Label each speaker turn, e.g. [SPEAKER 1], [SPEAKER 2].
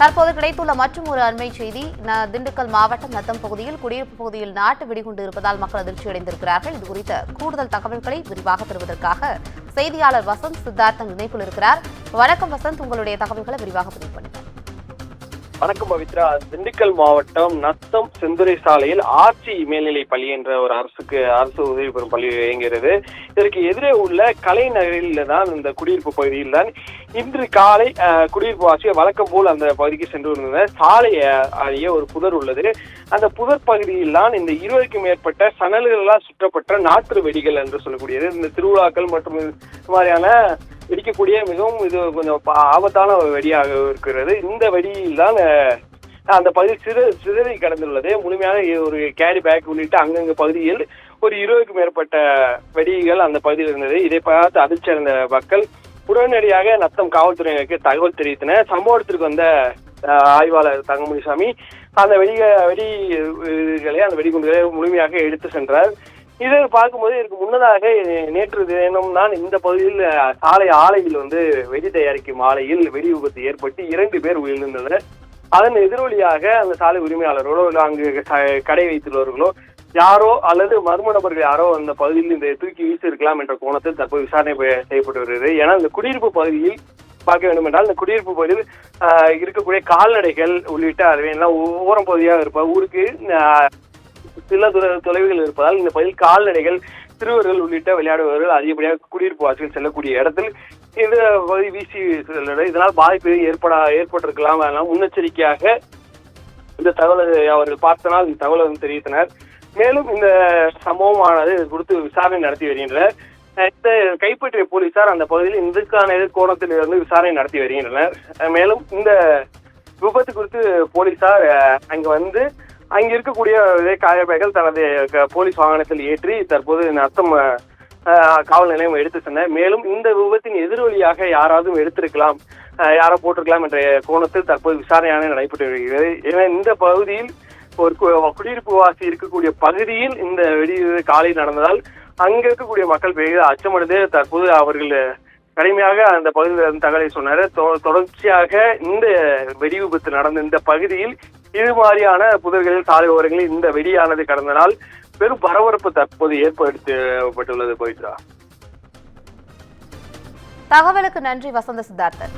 [SPEAKER 1] தற்போது கிடைத்துள்ள மற்றும் ஒரு அண்மை செய்தி. திண்டுக்கல் மாவட்டம் நத்தம் பகுதியில் குடியிருப்பு பகுதியில் நாட்டு வெடிகுண்டு இருப்பதால் மக்கள் அதிர்ச்சியடைந்திருக்கிறார்கள். இது குறித்த கூடுதல் தகவல்களை விரிவாக தருவதற்காக செய்தியாளர் வசந்த் சித்தார்த்தன் இணைப்பில் இருக்கிறார். வணக்கம் வசந்த், உங்களுடைய தகவல்களை விரிவாக பதிவு பண்ணுங்கள்.
[SPEAKER 2] வணக்கம் பவித்ரா. திண்டுக்கல் மாவட்டம் நத்தம் செந்துறை சாலையில் ஆட்சி மேல்நிலை பள்ளி என்ற ஒரு அரசு உதவி பெறும் பள்ளி இயங்குகிறது. இதற்கு எதிரே உள்ள கலைநகரில் தான் இந்த குடியிருப்பு பகுதியில் தான் இன்று காலை குடியிருப்பு வாசிய வழக்கம் போல் அந்த பகுதிக்கு சென்று வந்தனர். சாலை அருகே ஒரு புதர் உள்ளது. அந்த புதர் பகுதியில் தான் இந்த 20க்கும் மேற்பட்ட சணல்களால் சுற்றப்பட்ட நாற்று வெடிகள் என்று சொல்லக்கூடியது. இந்த திருவிழாக்கள் மற்றும் இது மாதிரியான வெடிக்கக்கூடிய மிகவும் இது கொஞ்சம் ஆபத்தான வெடியாக இருக்கிறது. இந்த வெடியில் தான் அந்த பகுதி சிதறி கடந்துள்ளது. முழுமையாக ஒரு கேரி பேக் உள்ளிட்ட அங்கங்க பகுதியில் ஒரு 20க்கும் மேற்பட்ட வெடிகள் அந்த பகுதியில் இருந்தது. இதை பார்த்து அதிர்ச்சி அடைந்த மக்கள் உடனடியாக நத்தம் காவல்துறையினருக்கு தகவல் தெரிவித்தனர். சம்பவத்திற்கு வந்த ஆய்வாளர் தங்கமணிசாமி அந்த வெடிகளை அந்த வெடிகுண்டுகளை முழுமையாக எடுத்து சென்றார். இதை பார்க்கும்போது இதற்கு முன்னதாக நேற்று தினம் தான் இந்த பகுதியில் சாலை ஆலையில் வெடி தயாரிக்கும் ஆலையில் வெடி விபத்து ஏற்பட்டு 2 பேர் உயிரிழந்தனர். அதன் எதிரொலியாக அந்த சாலை உரிமையாளர்களோ அங்கு கடை வைத்துள்ளவர்களோ யாரோ அல்லது மர்ம நபர்கள் யாரோ அந்த பகுதியில் இந்த தூக்கி வீசி இருக்கலாம் என்ற கோணத்தில் தற்போது விசாரணை செய்யப்பட்டு வருகிறது. ஏன்னா இந்த குடியிருப்பு பகுதியில் பார்க்க வேண்டும் என்றால் இந்த குடியிருப்பு பகுதியில் இருக்கக்கூடிய கால்நடைகள் உள்ளிட்ட அதுவெல்லாம் ஓரம் பகுதியாக இருப்ப ஊருக்கு சில தொலைவுகள் இருப்பதால் இந்த பகுதியில் கால்நடைகள், சிறுவர்கள் உள்ளிட்ட விளையாடுபவர்கள் அதிகப்படியாக குடியிருப்பு வாசிகள் செல்லக்கூடிய இடத்தில் இந்த பகுதி வீசி இதனால் பாதிப்பு ஏற்பட்டிருக்கலாம். அதனால் முன்னெச்சரிக்கையாக இந்த தகவலை அவர்கள் பார்த்தனால் இந்த தகவலை தெரிவித்தனர். மேலும் இந்த சம்பவமானது குறித்து விசாரணை நடத்தி வருகின்றனர். இந்த கைப்பற்றிய போலீசார் அந்த பகுதியில் இதற்கான கோணத்தில் இருந்து விசாரணை நடத்தி வருகின்றனர். மேலும் இந்த விபத்து குறித்து போலீசார் அங்க இருக்கக்கூடிய காயப்பைகள் தனது போலீஸ் வாகனத்தில் ஏற்றி தற்போது நத்தம் காவல் நிலையம் எடுத்து சென்றனர். மேலும் இந்த விபத்தின் எதிரொலியாக யாராவது எடுத்திருக்கலாம், யாரோ போட்டிருக்கலாம் என்ற கோணத்தில் தற்போது விசாரணையான நடைபெற்று வருகிறது. ஏன்னா இந்த பகுதியில் ஒரு குடியிருப்பு வாசி இருக்கக்கூடிய பகுதியில் இந்த வெடி காலை நடந்ததால் அங்க இருக்கக்கூடிய மக்கள் பெரிய அச்சமடைந்து தற்போது அவர்கள் கடுமையாக அந்த பகுதியில் தகவலை சொன்னார். தொடர்ச்சியாக இந்த வெடி விபத்து நடந்த இந்த பகுதியில் இது மாதிரியான புதர்களில் சாலை ஓரங்களில் இந்த வெடியானது கடந்தனால் பெரும் பரபரப்பு தற்போது ஏற்படுத்தப்பட்டுள்ளது. பவித்ரா,
[SPEAKER 1] தகவலுக்கு நன்றி வசந்த சித்தார்த்தன்.